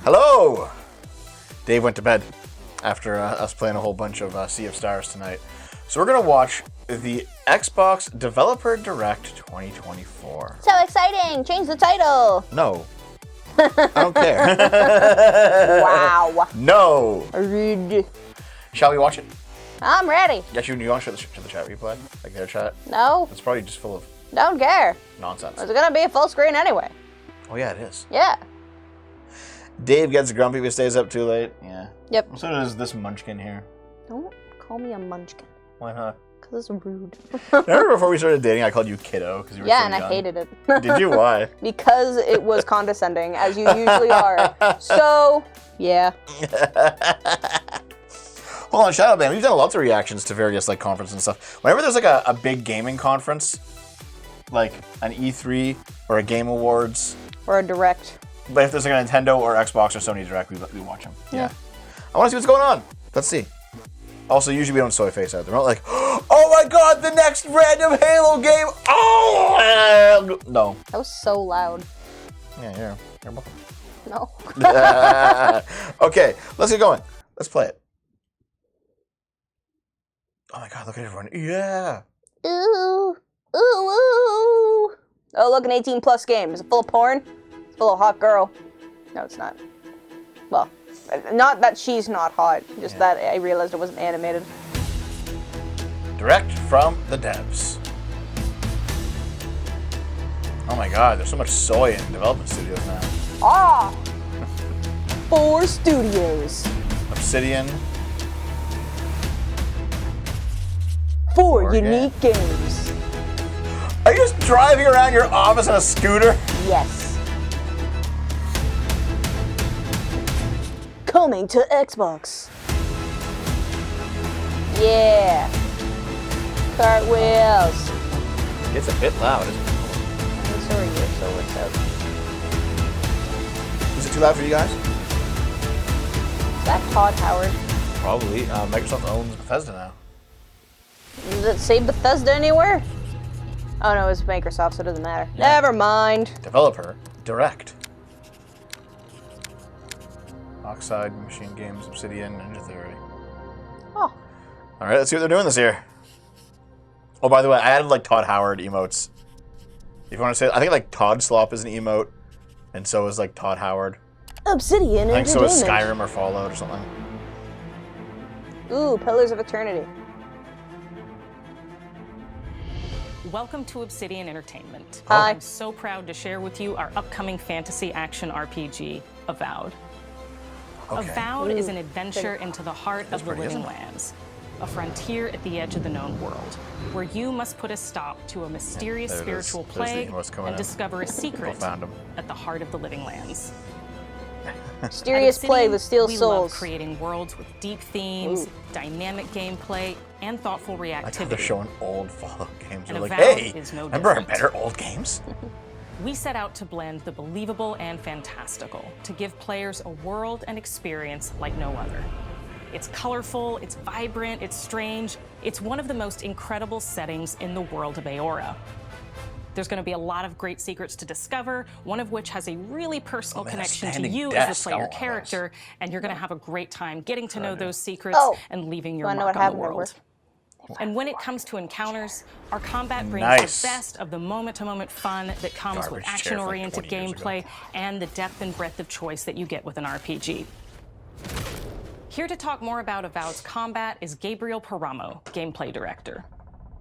Hello! Dave went to bed after us playing a whole bunch of Sea of Stars tonight. So we're going to watch the Xbox Developer Direct 2024. So exciting! Change the title! No. I don't care. Wow. No. Rude. Shall we watch it? I'm ready. Yes, you want to show the chat replay? Like their chat? No. It's probably just full of Don't care. nonsense. It's gonna be a full screen anyway. Oh yeah, it is. Yeah. Dave gets grumpy if he stays up too late. Yeah. Yep. So does this munchkin here. Don't call me a munchkin. Why not? Because it's rude. Remember before we started dating, I called you kiddo because you were so Yeah, and young? I hated it. Did you? Why? Because it was condescending, as you usually are. So, yeah. Hold on, Shadow Man. We've done lots of reactions to various like conferences and stuff. Whenever there's like a big gaming conference, like an E3 or a Game Awards, Or a direct. but if there's like a Nintendo or Xbox or Sony Direct, we watch them. Yeah. I want to see what's going on. Let's see. Also, usually we don't soy face out there. We're not like, oh my god, the next random Halo game. Oh no. That was so loud. Yeah, you're welcome. No. Okay, let's get going. Let's play it. Oh my god, look at everyone. Yeah. Ooh. Ooh, ooh. Oh, look, an 18+ game. Is it full of porn? It's full of hot girl. No, it's not. Well, not that she's not hot, just that I realized it wasn't animated. Direct from the devs. Oh my god, there's so much soy in development studios now. Ah! 4 studios. Obsidian. 4 unique games. Are you just driving around your office on a scooter? Yes. Coming to Xbox. Yeah. Cartwheels. It's a bit loud, isn't it? I'm sorry, you're so what's up. Is it too loud for you guys? Is that Todd Howard? Probably. Microsoft owns Bethesda now. Does it say Bethesda anywhere? Oh no, it's Microsoft, so it doesn't matter. Yeah. Never mind. Developer Direct. Oxide, Machine Games, Obsidian, Ninja Theory. Oh. Alright, let's see what they're doing this year. Oh, by the way, I added like Todd Howard emotes. If you want to say, I think like Todd Slop is an emote, and so is like Todd Howard. Obsidian I think so is Entertainment. Skyrim or Fallout or something. Ooh, Pillars of Eternity. Welcome to Obsidian Entertainment. Hi. I'm so proud to share with you our upcoming fantasy action RPG, Avowed. Okay. Avowed is an adventure into the heart of the pretty, living isn't it? lands, a frontier at the edge of the known world, where you must put a stop to a mysterious there it is. spiritual There's the plague emotes coming and in. discover a secret found 'em. at the heart of the living lands. Mysterious At plague Obsidian, with steel we souls. love creating worlds with deep themes, dynamic gameplay, and thoughtful I thought they're reactivity. showing old Fallout games. They're And like, Avowed hey, is no remember our different. better old games? We set out to blend the believable and fantastical to give players a world and experience like no other. It's colorful, it's vibrant, it's strange. It's one of the most incredible settings in the world of Aora. There's going to be a lot of great secrets to discover, one of which has a really personal Oh, man, a connection to standing you as desk. the I player want one of those. character, and you're going to have a great time getting to know those secrets Oh. and leaving your Wanna know mark what on the happened at world. And when it comes to encounters, our combat brings Nice. the best of the moment-to-moment fun that comes with Garbage chairs like action-oriented 20 years ago. gameplay and the depth and breadth of choice that you get with an RPG. Here to talk more about Avowed's combat is Gabriel Paramo, gameplay director.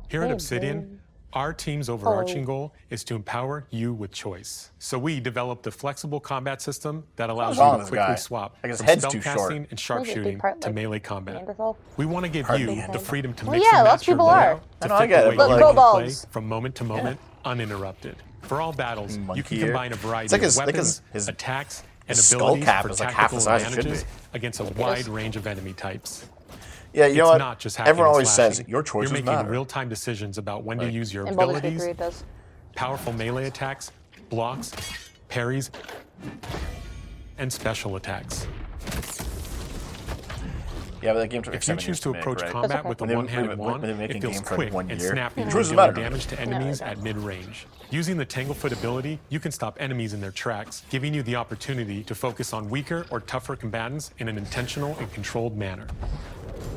Here at Obsidian, our team's overarching goal is to empower you with choice. So we developed a flexible combat system that allows you wrong to with this quickly guy? swap Like his from head's too short. spellcasting and Maybe a sharpshooting big part, to like, melee combat. Neanderthal. We want to give Hardly you the Neanderthal. freedom to Well, mix yeah, and lots match of your people layout are. I to know, I fit get the it, way but you like- want to play Kobolds. from moment to moment, uninterrupted. For all battles, you Monkey can ear. combine a variety It's like of his- like weapons, his attacks, and skull abilities cap for is like half the tactical size it should advantages be. against a wide range of enemy types. Yeah, you know It's what? not just hacking Everyone and always says slashing. your choices You're making matter. real-time decisions about when to use your In Baldur's Gate abilities, 3 it does. powerful melee attacks, blocks, parries, and special attacks. Yeah, but that game took If you 7 choose years to make, approach right? combat okay. with a When they- one-handed when wand, they make a it feels game for quick 1 and year, snappy, which was dealing better. damage to enemies at mid-range. Using the Tanglefoot ability, you can stop enemies in their tracks, giving you the opportunity to focus on weaker or tougher combatants in an intentional and controlled manner.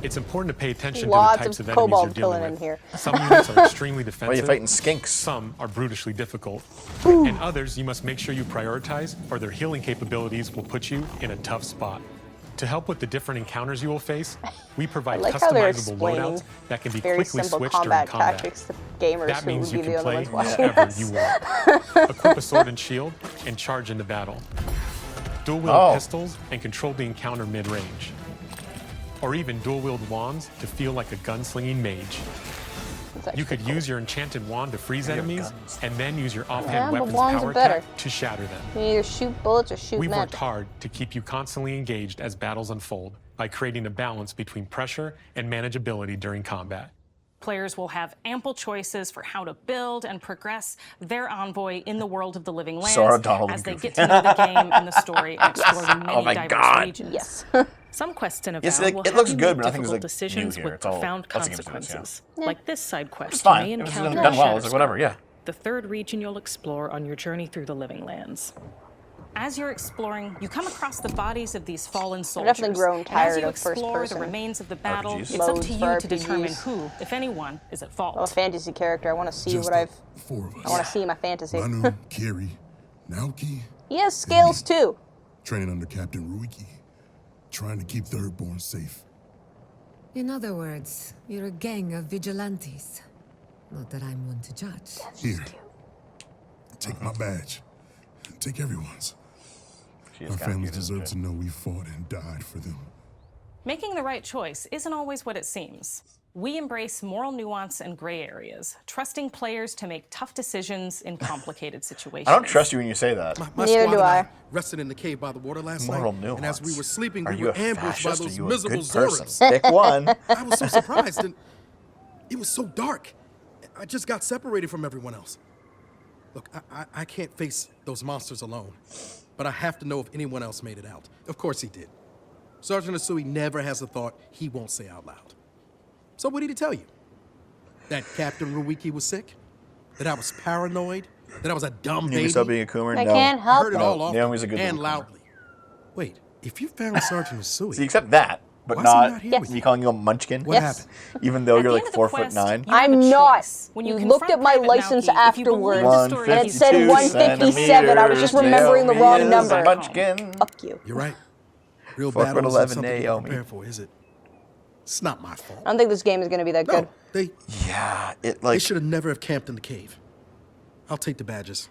It's important to pay attention Lots to the types of of enemies you're kobold dealing killing in with. here. Some units are extremely Why are defensive. you fighting skinks? Some are brutally difficult. And others you must make sure you prioritize, or their healing capabilities will put you in a tough spot. To help with the different encounters you will face, we provide like how they're customizable explaining loadouts that can be Very quickly simple switched during combat combat. tactics to gamers That who would means be you the can only play ones watching whenever this. you want. Equip a sword and shield and charge into battle. Dual-wield Oh. pistols and control the encounter mid-range. Or even dual-wield wands to feel like a gunslinging mage. It's actually You could cool. use your enchanted wand to freeze enemies, guns. and then use your Yeah, offhand but weapons wands are power better. attack to shatter them. You either shoot bullets or shoot We've worked magic. hard to keep you constantly engaged as battles unfold by creating a balance between pressure and manageability during combat. Players will have ample choices for how to build and progress their envoy in the world of the living lands Sora, Donald, as and they Goofy. get to know the game and the story and explore the many Oh my diverse God. regions. Yes. Some quests in Avowed Yes, like, will it have looks you good, make but nothing's, difficult like, decisions new here. with It's all- profound lots of games do this, consequences. Like this side quest It's you fine. may It was encounter done well. in It's like, whatever, yeah. the third region you'll explore on your journey through the living lands. As you're exploring, you come across the bodies of these fallen soldiers. definitely grown And as tired you of first explore person the remains of the battle, RPGs. it's up Modes to for you to determine RPGs. who, if anyone, is at fault. I'm a fantasy character. I want to see Just what the I've. 4 of us. I want to see my fantasy. Manu, Kiri, Naoki, He has scales too. training under Captain Ruiki, trying to keep Thirdborn safe. In other words, you're a gang of vigilantes. Not that I'm one to judge. Here, take my badge. Take everyone's. She is Our kinda families cute, isn't deserve she? to know we fought and died for them. Making the right choice isn't always what it seems. We embrace moral nuance and gray areas, trusting players to make tough decisions in complicated situations. I don't trust you when you say that. My Neither squad do and I. rested in the cave by the water last Moral night. nuance. And as we were sleeping, Are we you were a ambushed by fascist? Are those you a miserable good person? Zoras. Pick one. I was so surprised, and it was so dark. I just got separated from everyone else. Look, I can't face those monsters alone, but I have to know if anyone else made it out. Of course he did. Sergeant Asui never has a thought he won't say out loud. So what did he tell you? That Captain Ruiki was sick? That I was paranoid? That I was a dumb You baby? can stop being a coomer? I No. can't I help heard it it. all often Naomi's a good and little loudly. Wait, if you found Sergeant Asui, See, except that, but Why is he not, not here with me you? calling you a munchkin. what Yes. happened? Even though At you're the like end of the 4'9". quest, you have I'm a not. choice. When You you looked at my confront Private license Naoki, if you believe the afterwards, story and it he's said telling, 157. I was just remembering the wrong Naomi is number. a munchkin. Fuck you. You're right. Real 4'11", battle isn't something to Naomi. prepare for, is it? It's not my fault. I don't think this game is going to be that good. No, they Yeah, it they like should have never have camped in the cave. I'll take the badges.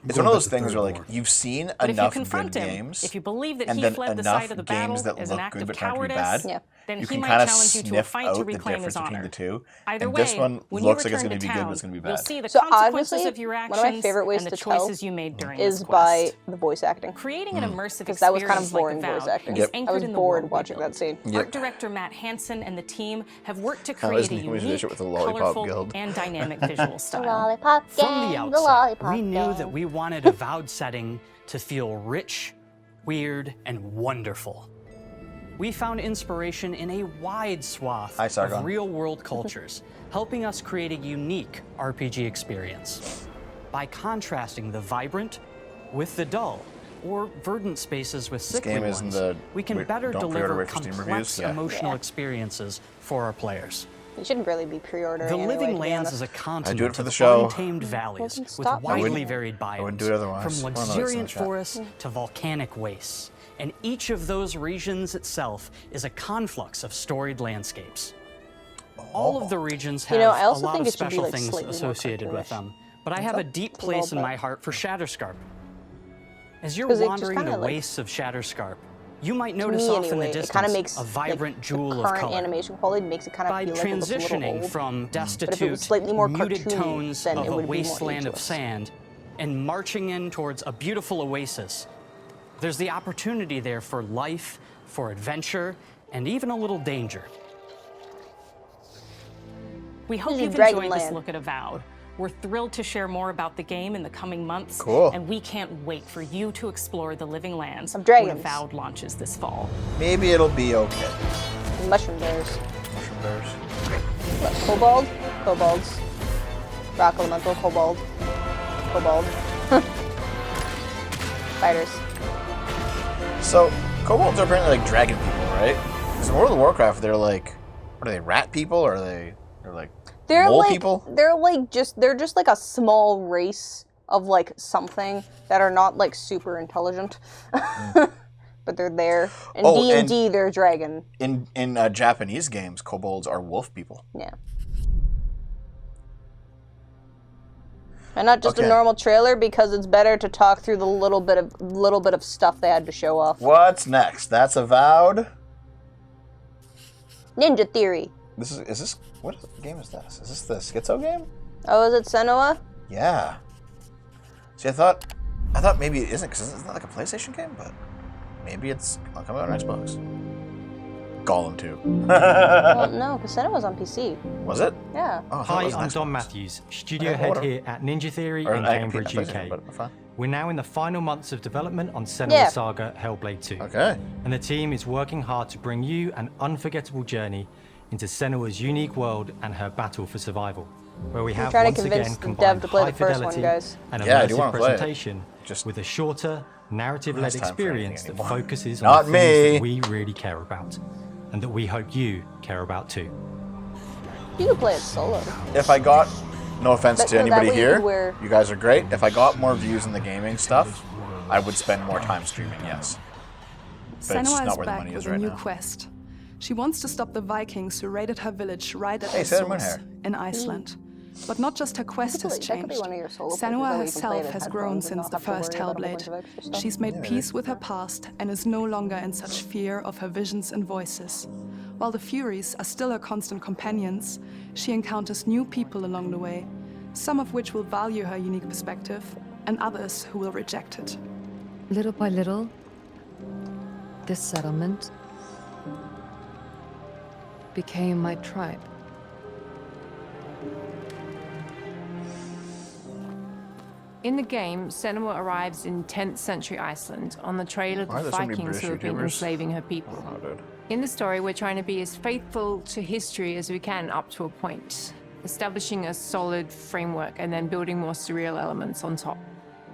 I'm it's going one of back those to things where Third like Ward. you've seen But if you enough confront good him, games, if you believe that and he then fled the enough site of the games battle that as an look act good of but turn out to be cowardice, bad, Yeah. then you he can might kind of challenge you to a sniff fight to out the reclaim difference his between honor. the two. Either And way, this one when looks you like it's return going to to be good, town, but it's going to be you'll bad. see the So consequences obviously, of your one actions of my favorite ways and the to tell choices you made during is this by quest. the voice acting. Creating an immersive Because that was kind of experience like boring voice Avowed acting. is Yep. I anchored was in the bored world we watching built. that scene. Yep. Art director Matt Hansen and the team have worked to Oh, create a isn't he always unique, vicious with the Lollipop colorful, Guild? and dynamic visual style. Lollipop From the gang, outset, lollipop we knew gang. that we wanted a Avowed setting to feel rich, weird, and wonderful. We found inspiration in a wide swath Hi, Sargon. of real-world cultures, helping us create a unique RPG experience. By contrasting the vibrant with the dull, or verdant spaces with sickly game isn't ones, the- we can wait, better don't pre-order deliver wait for Steam complex reviews? Yeah. emotional Yeah. experiences for our players. You shouldn't really be pre-ordering The anyway, Living to be Lands honest. is a continent do it for the of show. untamed valleys Doesn't with stop me. widely wouldn't- varied biomes, wouldn't do it otherwise. from Well, no, it's luxuriant not chat. forests to volcanic wastes. And each of those regions itself is a conflux of storied landscapes. All of the regions have You know, I also a lot think of it should be, special like, things slightly more associated with cartoonish. them, but I have a deep A little place in bit. my heart for Shatterscarp. As you're 'Cause it just wandering kinda, the like, wastes of Shatterscarp, you might To notice me, off in anyway, the it kind of distance makes a vibrant like, jewel the of current color. animation quality makes it kind of By feel like it looks a little transitioning old. from But if it destitute, was slightly more muted cartoony, tones then of it a would be more wasteland of ageless. sand and marching in towards a beautiful oasis, there's the opportunity there for life, for adventure, and even a little danger. We hope This is you've enjoyed this Dragonland. look at Avowed. We're thrilled to share more about the game in the coming months. Cool. And we can't wait for you to explore the Living Lands Of when dragons. Avowed launches this fall. Maybe it'll be okay. Mushroom bears. Mushroom bears. What, kobold? Kobolds. Rock elemental, kobold. Kobold. Spiders. So, kobolds are apparently like dragon people, right? Because in World of Warcraft, they're like, what are they, rat people? Or are they're like mole people? They're just like a small race of like something that are not like super intelligent. But they're there. In D&D, they're dragon. In Japanese games, kobolds are wolf people. Yeah. And not just a normal trailer, because it's better to talk through the little bit of stuff they had to show off. What's next? That's Avowed. Ninja Theory. Is this what game is this? Is this the Schizo game? Oh, is it Senua? Yeah. See, I thought maybe it isn't, because it's not like a PlayStation game, but maybe it's coming out on Xbox. Gollum 2. Well, no, because Senua's on PC. Was it? Yeah. Oh, Hi, I'm Don Matthews, studio head here at Ninja Theory in Cambridge, UK. We're now in the final months of development on Senua's Saga Hellblade 2. Okay. And the team is working hard to bring you an unforgettable journey into Senua's unique world and her battle for survival, where we have once again combined high fidelity and immersive presentation with a shorter, narrative-led experience that focuses on the things that we really care about, and that we hope you care about too. You can play it solo. If I got, no offense to anybody here, you guys are great. If I got more views in the gaming stuff, I would spend more time streaming, yes. But it's just not where the money is right now. Quest. She wants to stop the Vikings who raided her village right at the source in Iceland. But not just her quest has changed. Senua herself has grown since the first Hellblade. She's made peace with her past and is no longer in such fear of her visions and voices. While the Furies are still her constant companions, she encounters new people along the way, some of which will value her unique perspective, and others who will reject it. Little by little, this settlement became my tribe. In the game, Senua arrives in 10th century Iceland on the trail of the Vikings who have been enslaving her people. In the story, we're trying to be as faithful to history as we can up to a point, establishing a solid framework and then building more surreal elements on top.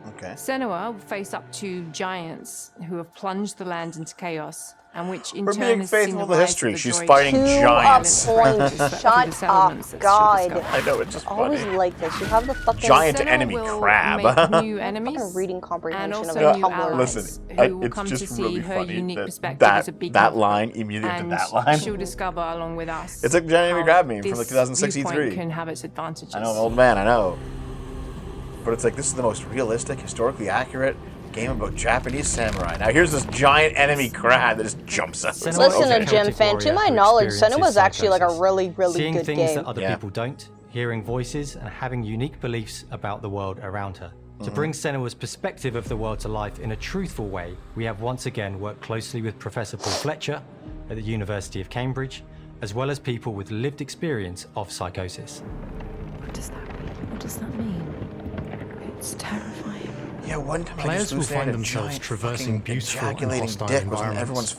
Okay. Senua will face up to giants who have plunged the land into chaos, and which in We're turn being has seen faithful the to rise history. of the She's droid fighting giants. Shut up, God. I know, it's just always funny. like this. You have the fucking giant enemy crab. Make new enemies, reading comprehension and also of new Tumblr. allies Listen, who will it's come just to see really her funny unique perspective as a beacon. that line immediately and to that line. she'll discover along with us. It's a giant enemy how crab meme from like this 2063. viewpoint can have its advantages. I know, I'm an old man, I know. But it's like, this is the most realistic, historically accurate game about Japanese samurai. Now here's this giant enemy crab that just jumps out. Listen to Jim Fan, to my knowledge, Senua's actually like a really, really Seeing good things game. that other people don't, hearing voices, and having unique beliefs about the world around her. To bring Senua's perspective of the world to life in a truthful way, we have once again worked closely with Professor Paul Fletcher at the University of Cambridge, as well as people with lived experience of psychosis. What does that mean? What does that mean? It's terrifying. Yeah, one time Players will find themselves traversing beautiful and hostile environments,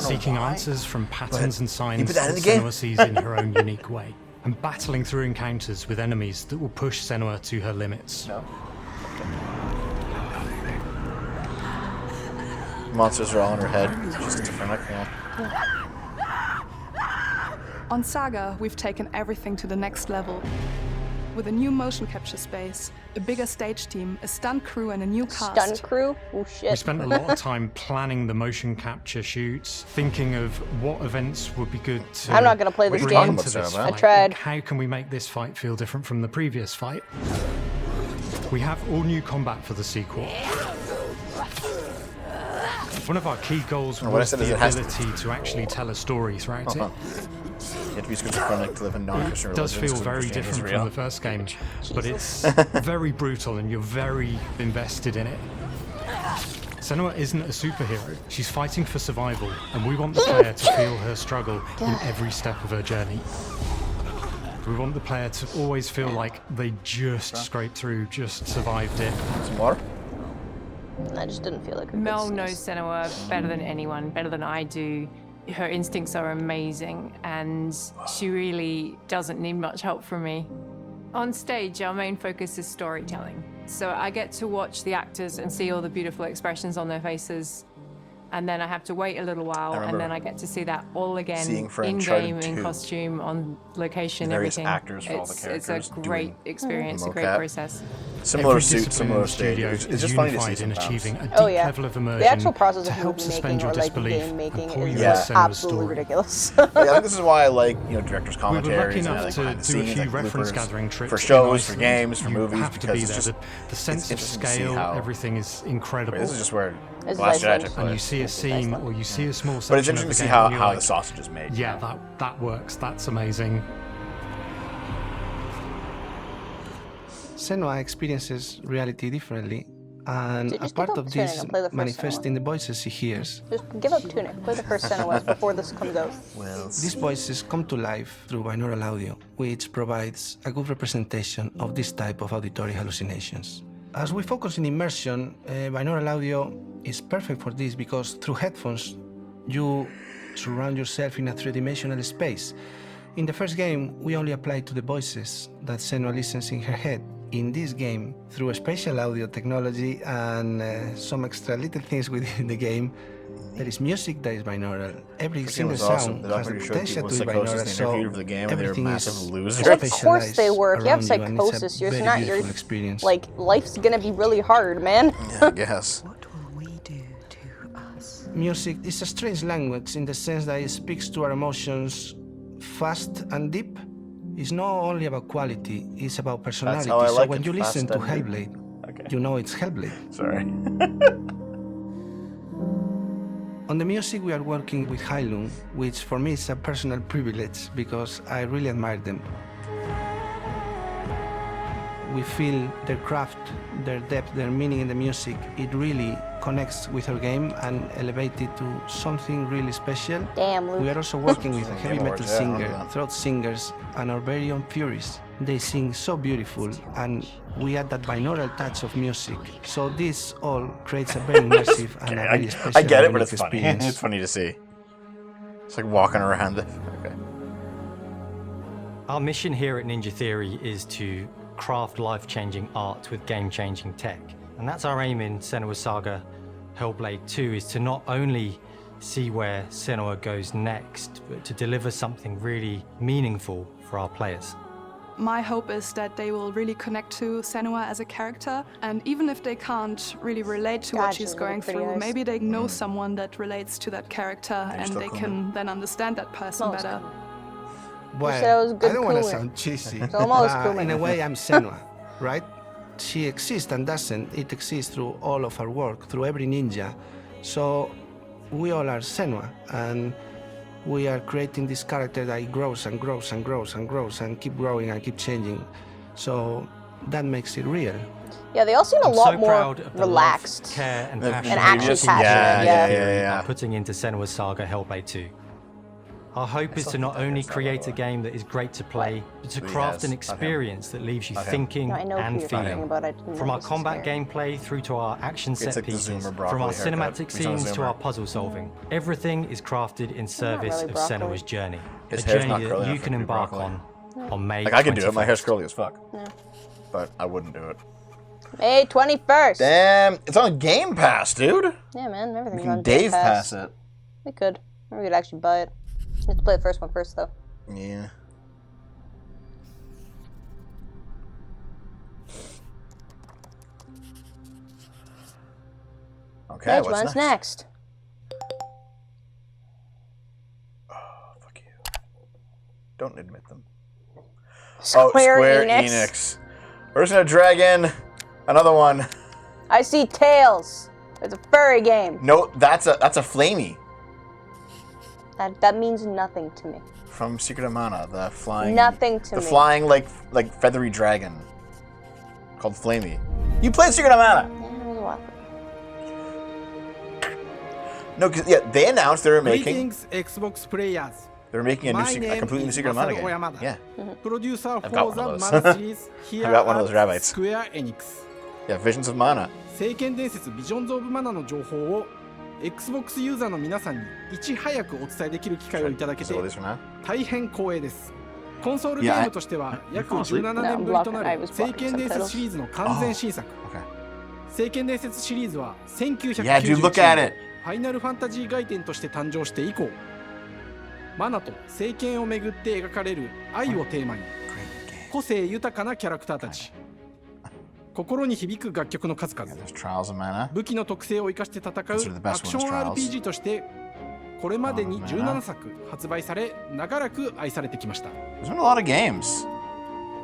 seeking answers from patterns and signs that Senua sees in her own unique way, and battling through encounters with enemies that will push Senua to her limits. No. Monsters are all in her head. She's schizophrenic, On Saga, we've taken everything to the next level. With a new motion capture space, a bigger stage team, a stunt crew, and a new cast. Stunt crew? Oh shit. We spent a lot of time planning the motion capture shoots, thinking of what events would be good to I'm not gonna play this bring game. into this I fight. tried. Like, how can we make this fight feel different from the previous fight? We have all new combat for the sequel. One of our key goals was the ability to actually tell a story throughout it. You have to be schizophrenic to live in non-Christian It does feel religions, very different from the first game, but it's very brutal and you're very invested in it. Senua isn't a superhero. She's fighting for survival, and we want the player to feel her struggle in every step of her journey. We want the player to always feel like they just scraped through, just survived it. Some water? I just didn't feel like Mel knows Senua better than anyone, better than I do. her instincts are amazing, and she really doesn't need much help from me. On stage, our main focus is storytelling. So I get to watch the actors and see all the beautiful expressions on their faces. And then I have to wait a little while, and then I get to see that all again, in-game, in costume, on location, everything. Actors for all the characters. It's a great experience, a great process. Similar suit, similar stage. It's just funny to see in achieving a deep level of immersion the actual process to of help movie suspend making your or like disbelief game making and is is absolutely ridiculous. I think this is why I like directors' We were lucky commentaries and enough behind the to do a scenes, few like reference bloopers gathering trips for shows, for Iceland. games, for You movies, have to because be it's there. just The sense of interesting to see scale, how everything is incredible. this is just where This is Last Jedi Iceland. took And you place. see a scene or you see a small But it's section of interesting the to see game how and you're the like, sausage is made. yeah, that works. That's amazing. Senua experiences reality differently, and a part of this manifests in the voices he hears. Just give up Tunic. Play the first Senua before this comes out. These voices come to life through binaural audio, which provides a good representation of this type of auditory hallucinations. As we focus in immersion, binaural audio is perfect for this because through headphones, you surround yourself in a three-dimensional space. In the first game, we only applied to the voices that Senua listens in her head. In this game, through spatial audio technology and some extra little things within the game, there is music that is binaural. Every single sound has the potential to be binaural, so everything is Of course they work. You have psychosis. You're not your like life's gonna be really hard, man. Yeah, I guess. Music is a strange language in the sense that it speaks to our emotions fast and deep. It's not only about quality, it's about personality. So when you listen to Hellblade, you know it's Hellblade. Sorry. On the music, we are working with Heilung, which for me is a personal privilege because I really admire them. We feel their craft, their depth, their meaning in the music. It really connects with our game and elevates it to something really special. Damn, Luke. We are also working with a heavy metal singer, throat singers, and our very own Furies. They sing so beautiful, and we add that binaural touch of music. So this all creates a very immersive and a very special I get it, but it's experience. funny. It's funny to see. It's like walking around it. Okay. Our mission here at Ninja Theory is to craft life-changing art with game-changing tech. And that's our aim in Senua's Saga Hellblade 2, is to not only see where Senua goes next, but to deliver something really meaningful for our players. My hope is that they will really connect to Senua as a character, and even if they can't really relate to what she's going through, maybe they know someone that relates to that character and they can then understand that person better. Well, I don't want to sound cheesy, but in a way I'm Senua, right? She exists and doesn't. It exists through all of our work, through every ninja. So we all are Senua, and we are creating this character that grows and grows and grows and grows and keep growing and keep changing. So that makes it real. Yeah, they all seem a lot more relaxed care and passion actually passionate. Yeah. Putting into Senua's Saga Hellblade 2. Our hope is to not only create a game that is great to play, but to craft an experience that leaves you thinking and feeling. From our combat gameplay through to our action set pieces, from our cinematic scenes to our puzzle solving, everything is crafted in service of Senua's journey. A journey that you can embark on May 21st. Like, I can do it, my hair's curly as fuck. Yeah. But I wouldn't do it. May 21st. Damn, it's on Game Pass, dude. Yeah, man, everything's We on can Game Dave Pass. Pass it. We could. Or we could actually buy it. You have to play the first one first, though. Yeah. Okay, Which one's next? Oh, fuck you. Don't admit them. Square Enix. We're just gonna drag in another one. I see tails. It's a furry game. No, that's a flamey. That means nothing to me. From Secret of Mana, the flying. Nothing to me. The flying like feathery dragon. Called Flamey. You played Secret of Mana. Yeah, it was a while. No, because they announced they were making. Greetings, Xbox players. They were making a completely new Secret of Mana game. Yeah. Producer I've got for one of the those. Mana series here I got one of at those rabbits. Square Enix. Yeah, Visions of Mana. 聖剣伝説 Visions of Mana の情報を Xbox ユーザーの皆さんにいち早くお伝えできる機会をいただけて大変光栄です。コンソールゲームとしては約17年ぶりとなる聖剣伝説シリーズの完全新作。聖剣伝説シリーズは1991年ファイナルファンタジー外伝として誕生して以降、マナと聖剣をめぐって描かれる愛をテーマに個性豊かなキャラクターたち、心に響く楽曲の数々、武器の特性を生かして戦うアクション RPG としてこれまでに17作発売され、長らく愛されてきました。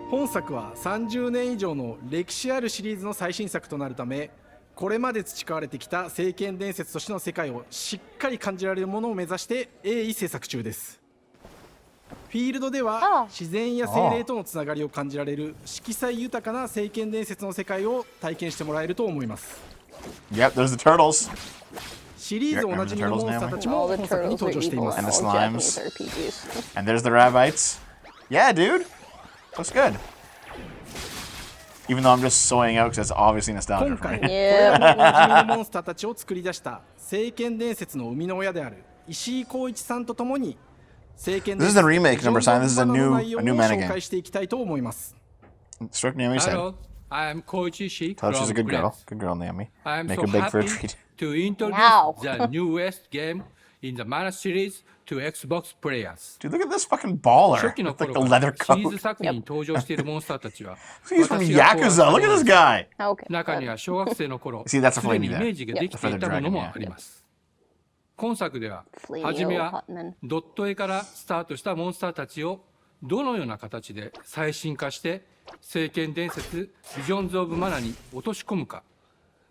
本作は30年以上の歴史あるシリーズの最新作となるため、これまで培われてきた聖剣伝説としての世界をしっかり感じられるものを目指して鋭意制作中です。フィールドでは自然や精霊とのつながりを感じられる色彩豊かな聖剣伝説の世界を体験してもらえると思います。Yep, there's the turtles. シリーズおなじみのモンスターたちも本作に登場しています。And the slimes. And there's the rabites. Yeah, dude. Looks good. Even though I'm just soying out because it's obviously nostalgia 今 for 回、 me. これらのおなじみのモンスターたちを作り出した聖剣伝説の生みの親である石井浩一さんとともに、聖剣伝説 This is the remake, number sign. This is a の new 内容を mana 紹介 game. していきたいと思います。Strict Naomi said. Hello, I'm Koichi Ishii Told she's a from good girl. Greece. Good girl, Naomi. I'm Make so her big for a happy treat. to introduce Wow. the newest game in the Mana series to Xbox players. Dude, look at this fucking baller 初期の with like 頃 the か leather らシリー coat. ズ作品に登場しているモンスターたちは He's from 私が考案した Yakuza. Look at this guy. Okay. 中には小学生の頃 See, that's a すで flame にイ there. メージができていたものもあります。今作では初めはドット絵からスタートしたモンスターたちをどのような形で最新化して聖剣伝説ビジョンズ・オブ・マナに落とし込むか、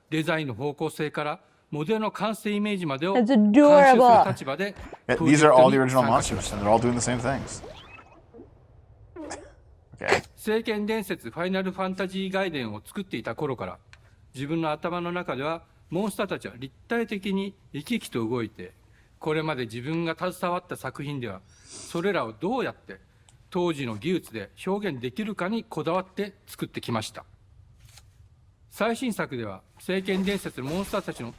デザインの方向性からモデルの完成イメージまでを監修する立場で Yeah, these are all the original monsters, and they're all doing the same things. Okay. 聖剣伝説ファイナルファンタジー外伝を作っていた頃から自分の頭の中ではモンスターたちは立体的に生き生きと動いて、これまで自分が携わった作品ではそれらをどうやって当時の技術で表現できるかにこだわって作ってきました。最新作では聖剣伝説のモンスターたちの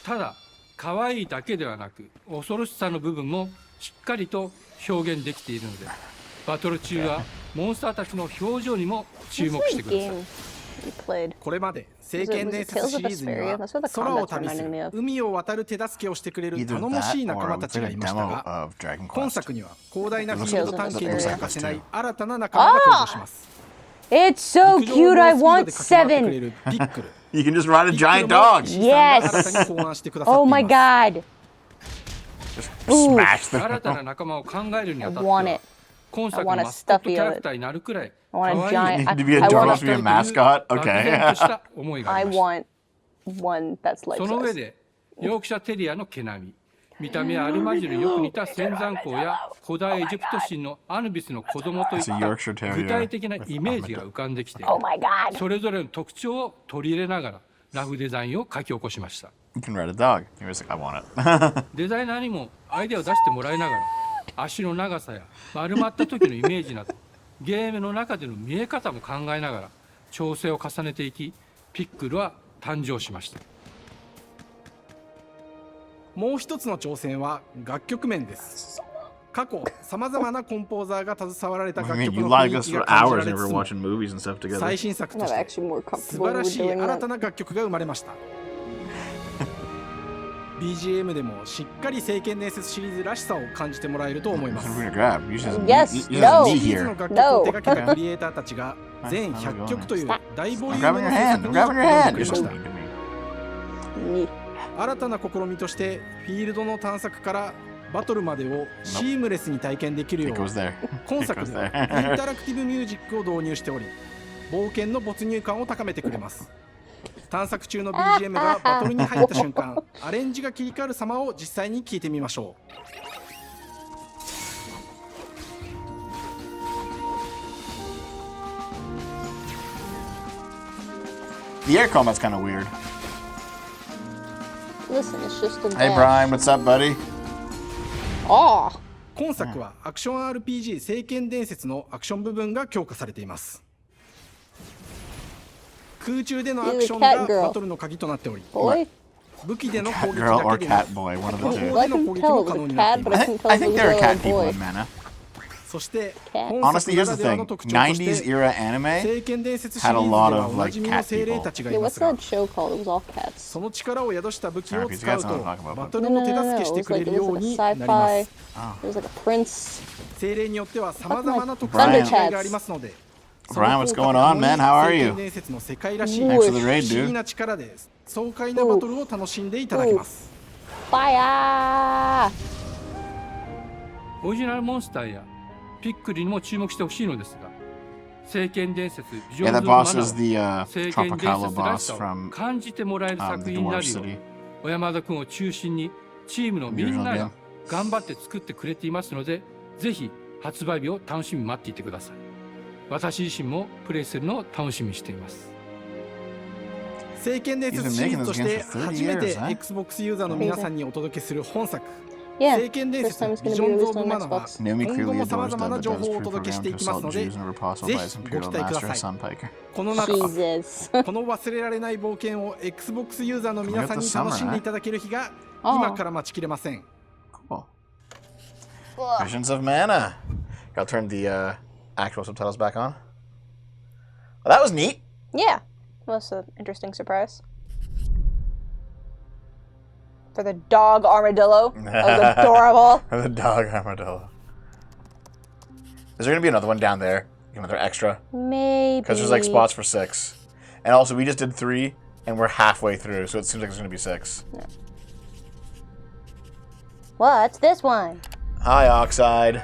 ただ可愛いだけではなく恐ろしさの部分もしっかりと表現できているので、バトル中はモンスターたちの表情にも注目してください。これまで聖剣伝説シリーズには空を旅する、海を渡る手助けをしてくれる頼もしい仲間たちがいましたが、今作には広大なフィールド探検に欠かせない新たな仲間が登場します。 It's so cute. I want 7. You can just ride a giant dog. Yes. Oh my god. Just smash them. 新たな仲間を考えるにあたって I want は it. 今作のマスコットキャラクターになるくらい I want a 可愛い giant. You need to be a I dog want to be a mascot. 漠然とした Okay. 思いがあ I りました。 want one that's like その上 this. でヨークシャテリアの毛並み、見た目はアルマジルによく似た仙山港や古代エジプト神のアヌビスの子供といった具体的なイメージが浮かんできて、 Oh my god. それぞれの特徴を取り入れながらラフデザインを書き起こしました。 You can ride a dog. He was like, I want it. デザイナーにもアイデアを出してもらいながら足の長さや丸まった時のイメージなどゲームの中での見え方も考えながら調整を重ねていき、ピックルは誕生しました。もう一つの挑戦は楽曲面です。過去さまざまなコンポーザーが携わられた楽 I mean, 曲 you の like 雰囲 us 気 for が感じ hours られ and つ we're つも、 watching movies and stuff together. 最新作と I'm して actually more 素 comfortable 晴ら with しい doing 新 that. たな楽曲が生まれました。BGM でもしっかり聖剣伝説シリーズらしさを感じてもらえると思います。 We're gonna grab. You should Yes, you no. シリーズの here. 楽曲を手掛けたクリエイターたちが全100曲という大ボリ I'm ューム grabbing の your 制 hand. 作 I'm に grabbing your 挑ん hand. でく You're れ so ました。 mean to me. 新たな試みとしてフィールドの探索からバトルまでをシームレスに体験できるよ It う goes there. 今 It 作 goes では there. インタラクティブミュージックを導入しており、冒険の没入感を高めてくれます。探索中の BGM がバトルに入った瞬間、アレンジが切り替わる様を実際に聞いてみましょう。The air combat's kind of weird. Listen, it's just a Hey, Brian, what's up, buddy? Oh. 今作はアクション RPG 聖剣伝説のアクション部分が強化されています。空中でのアクションがバトルの鍵となっており、Cat girl or cat boy, one of the two. Well, I can tell it was a cat, but I couldn't tell I if it think was there a are girl or cat a people boy. in Mana. Cat. Honestly, here's the thing. 90s era anime had a lot of like cat people. Yeah, what's that show called? It was all cats. その力を宿した武器を Sorry, 使う that's what と I'm talking about. バト No, ル no, を no, 手 no, 助 no. け It して was くれ like, る it よう was に like な a りま sci-fi. す It was like a prince. 精霊によっては様々な特 Thunder 殊な違いがありますので Brian, what's going on, man? How are you? 聖剣伝説の世界らしい Thanks for the raid, 不思議 dude. な力で爽快なバトルを楽しんでいただけます Fire! オリジナルモンスターやピックリにも注目してほしいのですが、聖剣伝説ビジョ Yeah, ンズ・ that オブ・マナ boss is the ー聖剣伝 Tropicalo 説ら boss しさを from 感じてもらえる作 the 品にな Dwarf るよ City. う、小山田君を中心にチームのみんなが頑張って作ってくれていますので、ぜひ発売日を楽しみに待っていてください。私自身もプレイするのを楽しみにしています。聖剣伝説シリーズとして初めて Xbox ユーザーの皆さんにお届けする本作 Yeah, 聖剣伝 first 説 time it's ビ gonna ジ be ョンズ・オ released ブ・ on マナは Xbox. Naomi 今後 clearly も様 adores 々な them, 情 but 報をお does 届けしてい program き to ますの assault で Jews and repulsal ぜ by his ひご imperial 期待くだ master さい Sunpiker. この中 Jesus. この忘れられない冒険を Xbox ユーザーの皆さんに Coming up 楽 this summer, しんでいただける日が今から待ちきれません Cool. Visions of Mana. I'll turn the actual subtitles back on. Well, that was neat. Yeah, well, that's an interesting surprise. For the dog armadillo. That was adorable. The dog armadillo. Is there going to be another one down there? Another extra? Maybe. Because there's like spots for 6. And also, we just did 3, and we're halfway through, so it seems like there's going to be 6. Yeah. What's this one? Hi, Oxide.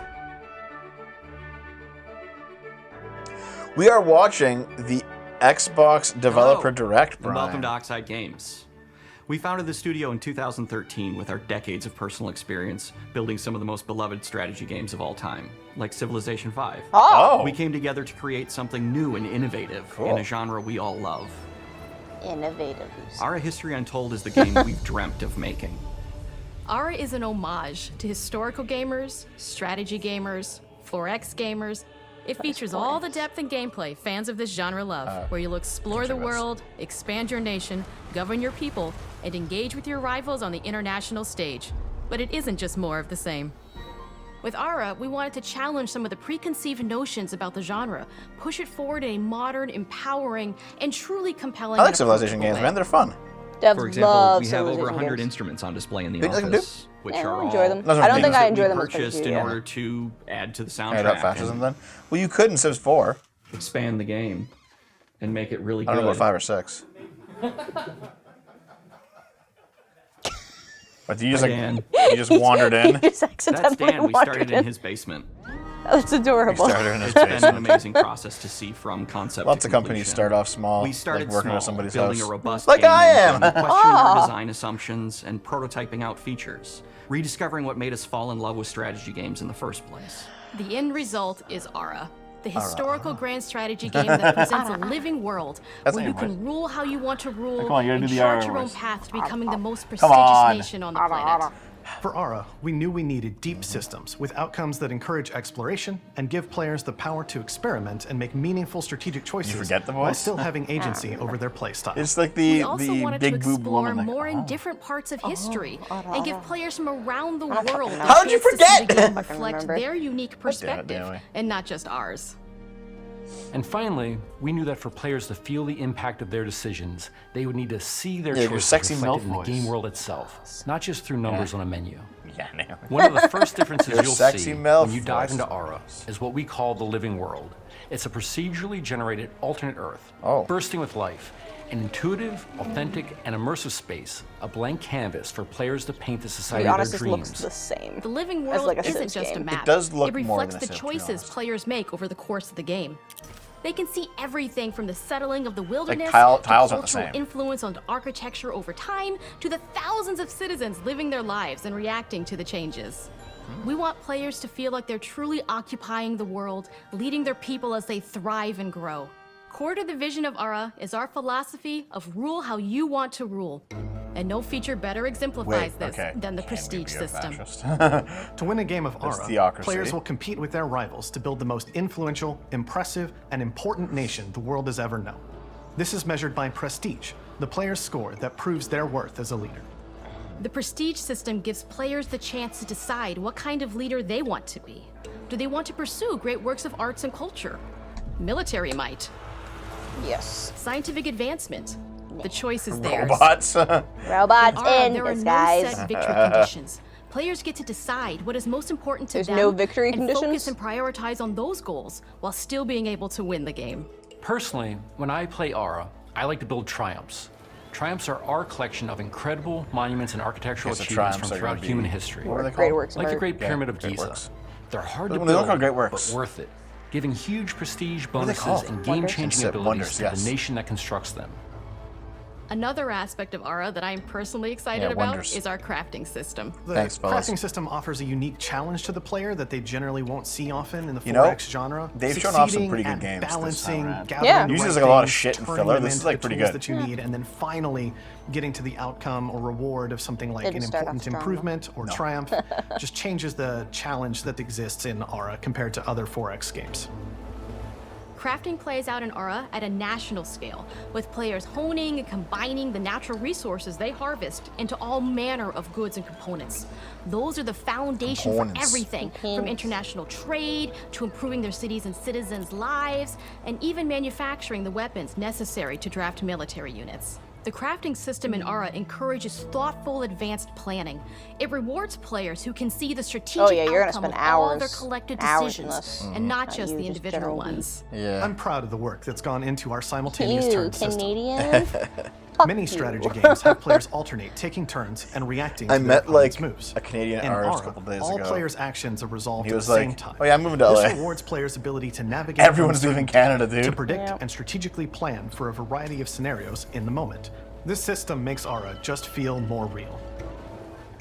We are watching the Xbox Developer Direct, Brian. And welcome to Oxide Games. We founded the studio in 2013 with our decades of personal experience building some of the most beloved strategy games of all time, like Civilization V. Oh! We came together to create something new and innovative in a genre we all love. Innovative. Ara History Untold is the game we've dreamt of making. Ara is an homage to historical gamers, strategy gamers, 4X gamers. It features all the depth and gameplay fans of this genre love, where you'll explore the world, expand your nation, govern your people, and engage with your rivals on the international stage. But it isn't just more of the same. With Ara, we wanted to challenge some of the preconceived notions about the genre, push it forward in a modern, empowering, and truly compelling I like Civilization games, man. They're fun. For example, we have over 100 instruments on display in the office, which Yeah, are I enjoy all them. I don't think I enjoy them as much as purchased you, in yeah. order to add to the soundtrack. Add up fascism then? Well, you could in Civ 4. Expand the game and make it really I good. don't know about 5 or 6. But you just you just wandered in. Just accidentally That's Dan. We started wandered in his basement. That's adorable. We started in his It's been an basement. amazing process to see from concept Lots to of companies completion. start off small, We started like working small, at somebody's building house. a robust Like game I am. engine, questioning our design assumptions and prototyping out features, rediscovering what made us fall in love with strategy games in the first place. The end result is Ara, the historical grand strategy game that presents a living world That's where not you your can rule how you want to rule Come on, you gotta and do the chart Ara your own voice. path to becoming the most Come prestigious on. nation on the planet. For Ara, we knew we needed deep systems with outcomes that encourage exploration and give players the power to experiment and make meaningful strategic choices forget the while voice? still having agency over their playstyle. It's like We the also wanted to big boob explore woman. Like, more in different parts of history and give players from around the fucking world know. the How did you chance to see the forget? game reflect remember. their unique perspective Naomi. and not just ours. And finally, we knew that for players to feel the impact of their decisions, they would need to see their Yeah, your choices sexy reflected milf in the voice. game world itself, not just through numbers on a menu. Yeah, Naomi. One of the first differences Your you'll sexy see milf when you dive voice. into Ara is what we call the living world. It's a procedurally generated alternate Earth, Oh. bursting with life, an intuitive, authentic, and immersive space, a blank canvas for players to paint the To society be of honest, their this looks dreams. the same. The living As world like a isn't Sims just game. a map. It does look It more reflects than a the Sims, to be choices honest. players make over the course of the game. They can see everything from the settling of the wilderness tiles to aren't the cultural same. influence on architecture over time to the thousands of citizens living their lives and reacting to the changes. We want players to feel like they're truly occupying the world, leading their people as they thrive and grow. Core to the vision of Ara is our philosophy of rule how you want to rule. And no feature better exemplifies this than the prestige system. To win a game of There's Ara, theocracy. players will compete with their rivals to build the most influential, impressive, and important nation the world has ever known. This is measured by prestige, the player's score that proves their worth as a leader. The prestige system gives players the chance to decide what kind of leader they want to be. Do they want to pursue great works of arts and culture? Military might? Yes. Scientific advancement? The choice is theirs. Robots. Robots in there are disguise. no set victory conditions. Players get to decide what is most important to them no victory and conditions? focus and prioritize on those goals while still being able to win the game. Personally, when I play Aura, I like to build triumphs. Triumphs are our collection of incredible monuments and architectural achievements from throughout human history. What are they Great called? works of Like the art. Great Pyramid of Great Giza. works. They're hard to They build, look like great works. but worth it, giving huge prestige What are they bonuses called? and game-changing abilities Wonders, to yes. the nation that constructs them. Another aspect of Aura that I'm personally excited Yeah, about wonders. is our crafting system. The Thanks, fellas. crafting system offers a unique challenge to the player that they generally won't see often in the 4X You know, genre. they've shown off some Succeeding pretty good at games this time balancing, around. gathering Yeah. the Usually right there's like a lot of things, shit in turning filler. them This is into like the pretty tools good. that you need, and then finally getting to the outcome or reward of something like an Didn't start off important strong, improvement or triumph. Just changes the challenge that exists in Aura compared to other 4X games. Crafting plays out in Aura at a national scale, with players honing and combining the natural resources they harvest into all manner of goods and components. Those are the foundation Components. for everything, from international trade to improving their cities and citizens' lives, and even manufacturing the weapons necessary to draft military units. The crafting system in Aura encourages thoughtful, advanced planning. It rewards players who can see the strategic you're gonna outcome spend of all their hours collective in decisions, this. and not Not just you, the just individual general ones. Yeah. I'm proud of the work that's gone into our simultaneous You turn system. Canadian? Many strategy games have players alternate taking turns and reacting to I their met opponent's like moves. a Canadian In artist a Aura, couple days all ago. players' actions are resolved He at was the same like, time. "Oh yeah, I'm moving to LA." This rewards players' ability to navigate Everyone's leaving Canada, dude. to predict and strategically plan for a variety of scenarios in the moment. This system makes Aura just feel more real.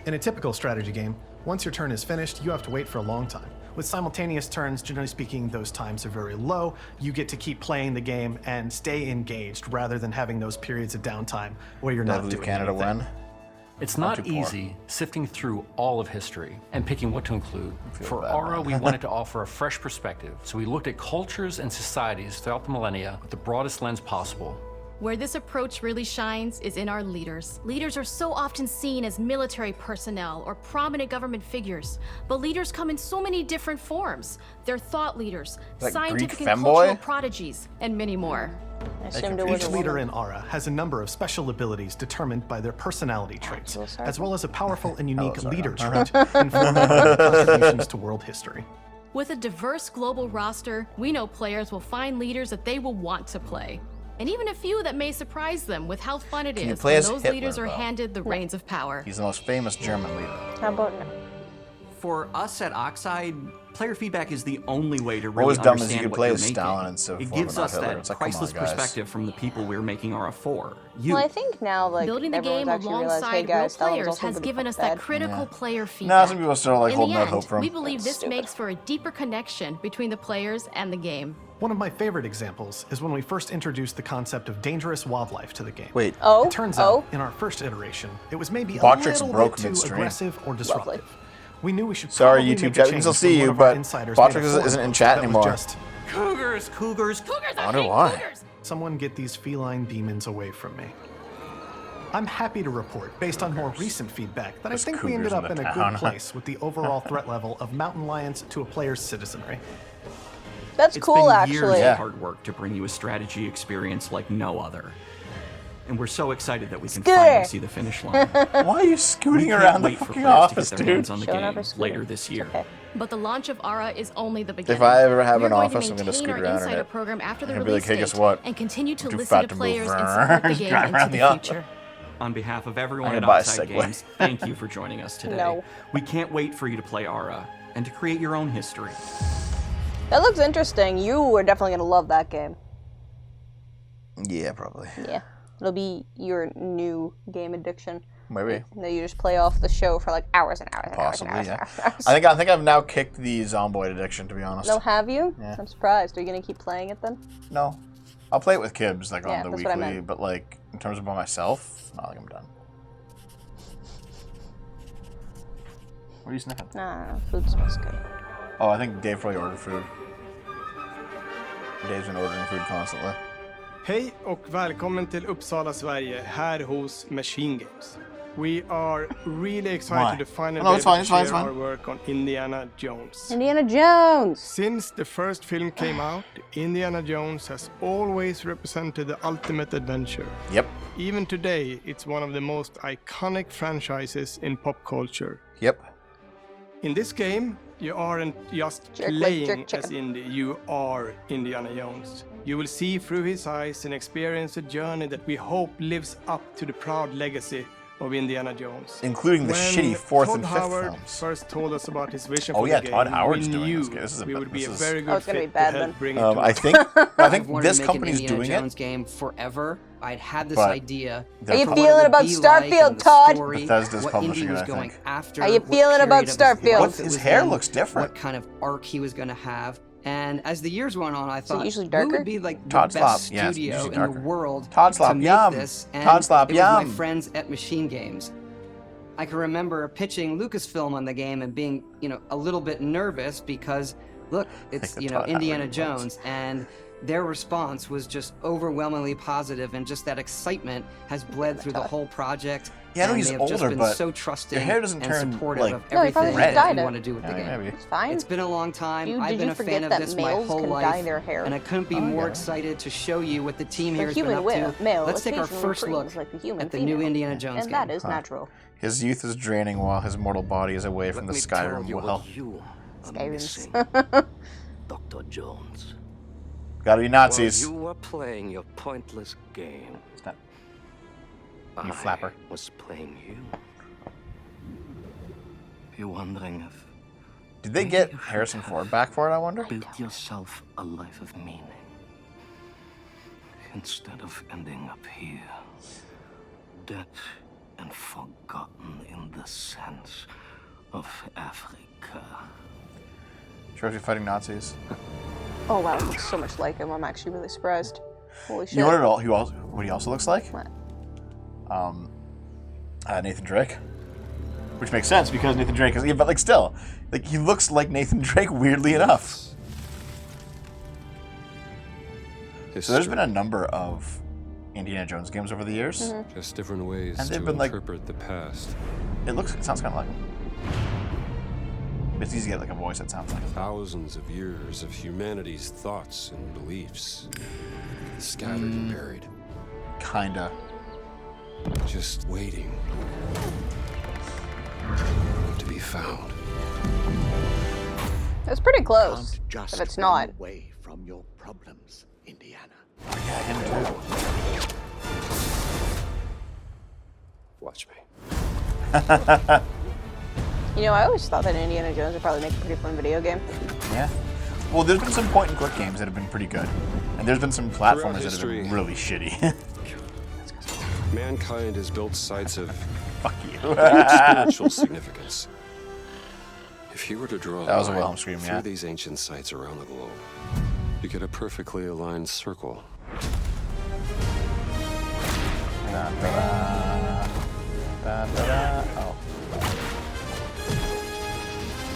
In a typical strategy game, once your turn is finished, you have to wait for a long time. With simultaneous turns, generally speaking, those times are very low. You get to keep playing the game and stay engaged rather than having those periods of downtime where you're not doing Canada anything. win. It's Not not too poor. easy sifting through all of history and picking what to include. For bad, Aura, man. we wanted to offer a fresh perspective, so we looked at cultures and societies throughout the millennia with the broadest lens possible. Where this approach really shines is in our leaders. Leaders are so often seen as military personnel or prominent government figures, but leaders come in so many different forms. They're thought leaders, Like scientific Greek and femboy? cultural prodigies, and many more. I assumed it was Each a leader woman. in Aura has a number of special abilities determined by their personality traits, as well as a powerful and unique leader trait informed by their contributions to world history. With a diverse global roster, we know players will find leaders that they will want to play. And even a few that may surprise them with how fun it Can you is play when as those Hitler, leaders are though? handed the reins of power. He's the most famous German leader. How about no? For us at Oxide, player feedback is the only way to What really was dumb is you understand could what play you're as making. Stalin and so It forth, gives not us Hitler. that It's like, come on, priceless guys. perspective from the people we're making Aura for. You. Well, I think now, like, Building the everyone's game actually realized, alongside hey guys, real Stalin was players also has really given us bad. that critical Yeah. player Nah, feedback. some people still like In holding the out end, hope for him. we believe this Stupid. makes for a deeper connection between the players and the game. One of my favorite examples is when we first introduced the concept of dangerous wildlife to the game. Wait. Oh, It turns out, in our first iteration, it was maybe a Botrix little broke bit too midstream. aggressive or disruptive. We knew we should Sorry, probably YouTube make a chat. We can change still see when one you, of our but insiders Botrix made a forum isn't in post chat that was anymore. just, Cougars, cougars, Cougars! I wonder why. someone get these feline demons away from me. I'm happy to report, based on more recent feedback, that There's I think we ended cougars up in in the a town. good place with the overall threat level of mountain lions to a player's citizenry. That's It's cool, been actually. years of hard work to bring you a strategy experience like no other. And we're so excited that we can finally see the finish line. Why are you We scooting can't around the wait for fucking players office, to get their hands dude? on the Showing off game her scooter. later this year. Okay. But the launch of Aura is only the beginning. If I ever have We're an going office, to I'm gonna maintain scoot our around in insider it. program after the I'm gonna be like, release hey, guess date what? and continue to I'm too listen fat to to players move. and support the Just game drive into around the the office. future. On behalf of everyone I'm at gonna buy a Oxide Segway. Games, thank you for joining us today. No. We can't wait for you to play Aura and to create your own history. That looks interesting. You are definitely gonna love that game. Yeah, probably. Yeah. It'll be your new game addiction. Maybe. And then you just play off the show for like hours and hours and Possibly, hours and yeah. hours and hours. I think I've now kicked the Zomboid addiction, to be honest. No, have you? Yeah. I'm surprised. Are you gonna keep playing it then? No. I'll play it with Kibbs, like Yeah, on the that's what I weekly, meant. but like in terms of by myself, not like I'm done. What are you sniffing? Nah, food smells good. Oh, I think Dave probably ordered food. Dave's been ordering food constantly. Hej och välkommen till Uppsala, Sverige, här hos Machine Games. We are really excited to finally share our work on Indiana Jones. Indiana Jones! Since the first film came out, Indiana Jones has always represented the ultimate adventure. Yep. Even today, it's one of the most iconic franchises in pop culture. Yep. In this game, you aren't just playing as Indy, you are Indiana Jones. You will see through his eyes and experience a journey that we hope lives up to the proud legacy of Indiana Jones. Including the shitty fourth and fifth Howard films. First told us about his vision for the game. Todd Howard's we doing knew this. we would be a very good fit to help bring it to I think this company's doing Indiana Jones it. game forever. I'd had this idea. How you feeling about Starfield, Todd? Bethesda's publishing it, I think. After, how you feeling about Starfield? His hair looks different. What kind of arc he was going to have. And as the years went on, I thought, usually who would be like the Todd best Slop. studio in the world Todd Slop, to make yum. this? And Todd Slop, it was yum. my friends at Machine Games. I can remember pitching Lucasfilm on the game and being, a little bit nervous because, look, it's, Indiana Jones, and their response was just overwhelmingly positive, and just that excitement has bled through the whole project. Yeah, I know and he's they have older, just been but so trusting your hair doesn't and turn, supportive like, of everything red. that you want to do with the game. Maybe. It's fine. It's been a long time. Dude, I've did been you a fan forget of that this my males whole can life, dye their hair? and I couldn't be more excited to show you what the team here has been up to. Let's take our first look at the new Indiana Jones game. And that is natural. His youth is draining while his mortal body is away from the Skyrim well. Dr. Jones. Gotta be Nazis. While you were playing your pointless game, Stop. You flapper. I was playing you. You're wondering if... Did they get Harrison Ford back for it, I wonder? Build yourself a life of meaning. Instead of ending up here. Dead and forgotten in the sense of Africa. Shows you fighting Nazis. Oh wow, he looks so much like him. I'm actually really surprised. Holy shit. You know what he also looks like? What? Nathan Drake. Which makes sense because Nathan Drake is, but still, he looks like Nathan Drake weirdly enough. So there's been a number of Indiana Jones games over the years. Mm-hmm. Just different ways and they've to been interpret the past. It sounds kind of like him. It's easy to get a voice that sounds like him. Thousands of years of humanity's thoughts and beliefs, scattered and buried. Kinda. Just waiting to be found. It's pretty close. If it's not. Away from your problems, Indiana. Oh, yeah, him too. Watch me. I always thought that Indiana Jones would probably make a pretty fun video game. Yeah. Well, there's been some point-and-click games that have been pretty good. And there's been some platformers that have been really shitty. Mankind has built sites of fuck you. spiritual significance. If you were to draw that was a line Wilhelm scream, through these ancient sites around the globe, you get a perfectly aligned circle. Oh.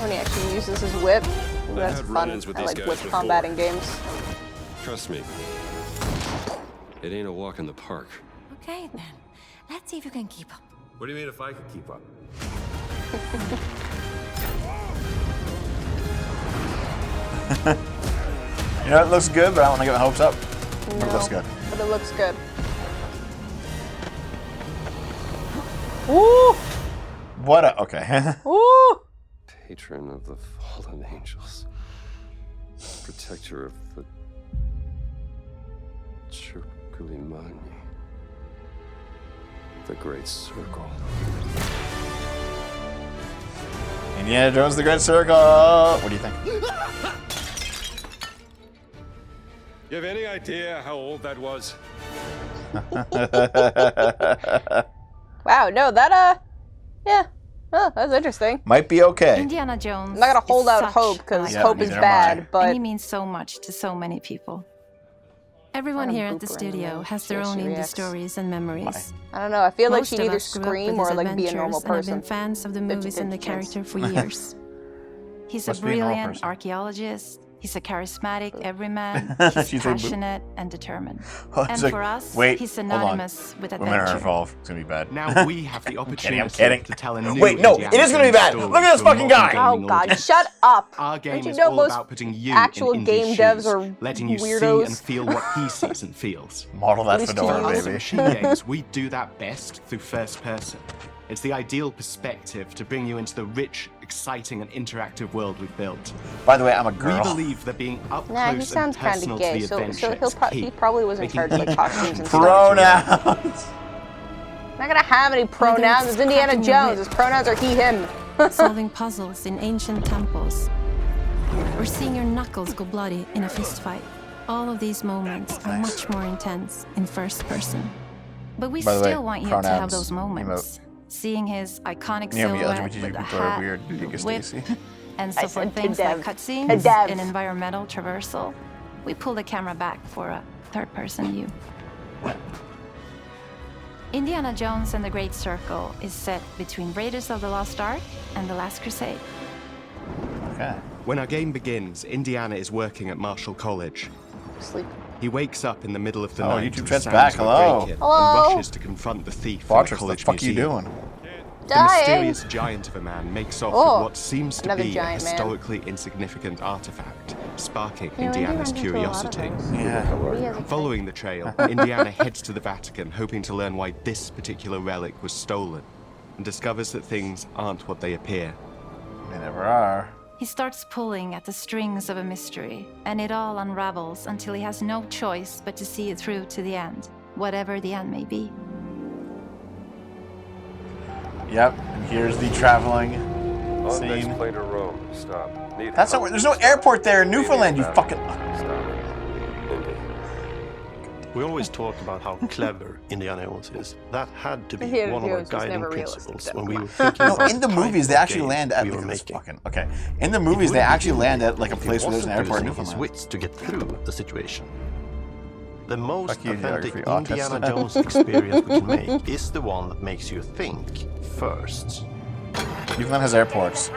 When he actually uses his whip. Ooh, that's fun. I like whip combat in games. Trust me, it ain't a walk in the park. Okay, then. Let's see if you can keep up. What do you mean if I could keep up? It looks good, but I don't want to get my hopes up. No, but it looks good. But it looks good. Woo! What a... Okay. Woo! Patron of the fallen angels. Protector of the... Chirkulimani. The Great Circle. Indiana Jones, The Great Circle. What do you think? You have any idea how old that was? Wow, no, that, yeah. Oh, that was interesting. Might be okay. Indiana Jones. I'm not gonna hold out hope, because hope is bad, but... And he means so much to so many people. Everyone here at the studio has their own indie stories and memories. I don't know, I feel like Most she'd of either us grew up with scream his or like be a normal adventures and have person. been fans of the movies and the character for years. He's a brilliant archaeologist, He's a charismatic everyman. He's passionate and determined. And like, for us, wait, he's synonymous with adventure. Women are involved. It's gonna be bad. Now we have the opportunity I'm kidding. to tell a new Wait, no, it is gonna be bad. Look at this fucking guy. Oh god, shut up. Our game Don't you is know all most about putting you actual in game Indy's devs shoes, are letting you weirdos? see and feel what he sees and feels. Model that For fedora, us baby. machine games, we do that best through first person. It's the ideal perspective to bring you into the rich, exciting, and interactive world we've built. By the way, I'm a girl. We believe that being up Nah, he close sounds and kind personal of gay, to the so adventure is he key. probably was in charge of like costumes and stuff. Pronouns. I'm not gonna have any pronouns. It's Indiana Jones. His pronouns are he, him. Solving puzzles in ancient temples, or seeing your knuckles go bloody in a fist fight. All of these moments are much more intense in first person. But we still want you to have those moments. Seeing his iconic silhouette with the hat, the whip, and so for things like cutscenes and environmental traversal, we pull the camera back for a third-person view. Indiana Jones and the Great Circle is set between Raiders of the Lost Ark and The Last Crusade. Okay. When our game begins, Indiana is working at Marshall College. Sleep. He wakes up in the middle of the night YouTube to chat's sounds back. of a Hello. break-in Hello. and rushes to confront the thief in the Bartrix, college the fuck are you museum. doing? The mysterious giant of a man makes off with what seems to another be a giant man. historically insignificant artifact, sparking You know, Indiana's we do run into a lot of curiosity. Yeah. Following the trail, Indiana heads to the Vatican, hoping to learn why this particular relic was stolen, and discovers that things aren't what they appear. They never are. He starts pulling at the strings of a mystery, and it all unravels until he has no choice but to see it through to the end, whatever the end may be. Yep, and here's the traveling scene. Plane to Rome. Stop. That's not where. There's no airport there in Newfoundland. You fucking. We always talk about how clever Indiana Jones is. That had to be Indiana one of our Jones was guiding never principles realistic, when we though. were thinking No, about in the type movies they of actually game land at. we Look were at this making. fucking. Okay, in the movies they actually land at like a place where there's an airport in His Newfoundland. wits to get through the situation. The most Fuck you, authentic geography artist. Indiana Jones experience we can make is the one that makes you think first. Newfoundland has airports,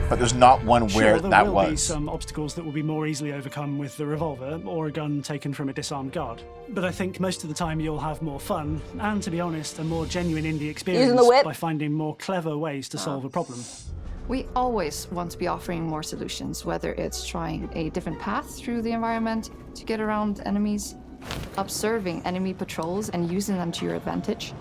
but there's not one where there that will was. be some obstacles that will be more easily overcome with the revolver or a gun taken from a disarmed guard. But I think most of the time you'll have more fun and, to be honest, a more genuine indie experience by finding more clever ways to solve a problem. We always want to be offering more solutions, whether it's trying a different path through the environment to get around enemies, observing enemy patrols and using them to your advantage.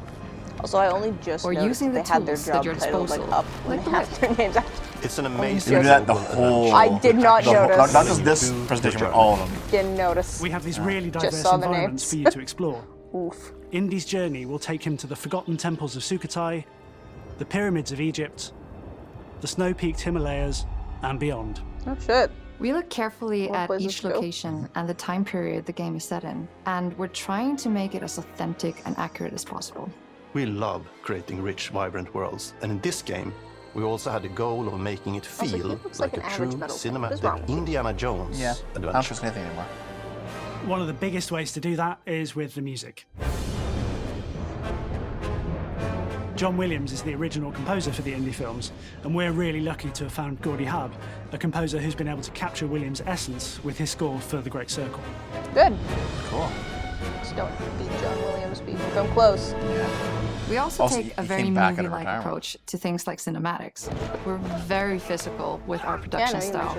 Also, I only just or noticed using the they had their tools job at your title disposal. like up when they have their names after. It's an amazing. You do that the whole. I did not notice. Not just this presentation, but all of them. Didn't notice. We have these really Just diverse saw the environments names. for you to explore. Oof. Indy's journey will take him to the forgotten temples of Sukhothai, the pyramids of Egypt, the snow-peaked Himalayas, and beyond. Oh shit. We look carefully More at places each to go. location and the time period the game is set in, and we're trying to make it as authentic and accurate as possible. We love creating rich, vibrant worlds, and in this game, we also had the goal of making it feel like a true cinematic Indiana Jones adventure. I don't trust anything anymore. One of the biggest ways to do that is with the music. John Williams is the original composer for the Indy films, and we're really lucky to have found Gordy Hub, a composer who's been able to capture Williams' essence with his score for The Great Circle. Good. Cool. Just don't beat John Williams, but you can come close. We also take a he very came back out of movie-like retirement. approach to things like cinematics. We're very physical with our production style.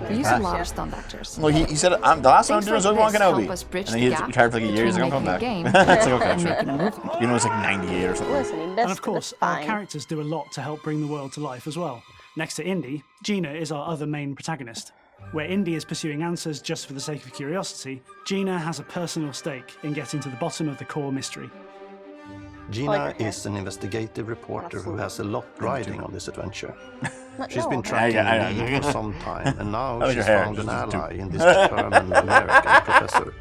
We use a lot of stunt actors. Well, he said, the last time I'm Things doing like Obi-Wan this help Kenobi. us bridge And then the he gap retired for like a year, he's between gonna come back. making a It's like, game okay, and sure. making a movie. Even though it's like 98 or something. Listen, And of course, our characters do a lot to help bring the world to life as well. Next to Indy, Gina is our other main protagonist. Where Indy is pursuing answers just for the sake of curiosity, Gina has a personal stake in getting to the bottom of the core mystery. Gina is an investigative reporter who has a lot riding on this adventure. She's been tracking Indy for some time, and now she's found an ally in this determined American professor.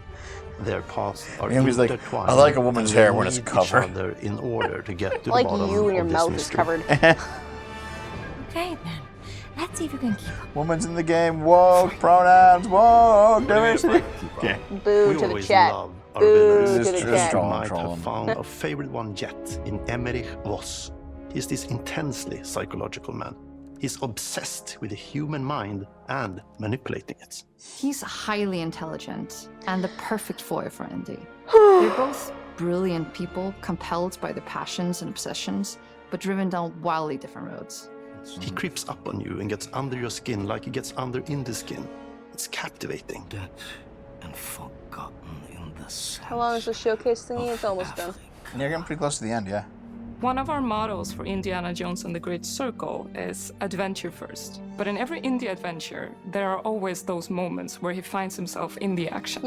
Their paths are intertwined. I like a woman's and they hair when it's need covered. each other in order to get to Like the bottom you and your of this mouth is mystery. covered. Okay then, let's see if we can keep up. Woman's in the game. Woke pronouns. Woke diversity. Okay. Boo We to the always chat. love our Boo villains. to the You chat. might have found a favorite one yet in Emmerich Voss. He's this intensely psychological man. He's obsessed with the human mind and manipulating it. He's highly intelligent and the perfect boy for Indy. They're both brilliant people, compelled by their passions and obsessions, but driven down wildly different roads. He creeps up on you and gets under your skin like he gets under Indy's skin. It's captivating. Dead and forgotten in the sense. How long is the showcase thingy? It's almost done. You're getting pretty close to the end, yeah. One of our mottos for Indiana Jones and the Great Circle is adventure first. But in every Indy adventure, there are always those moments where he finds himself in the action.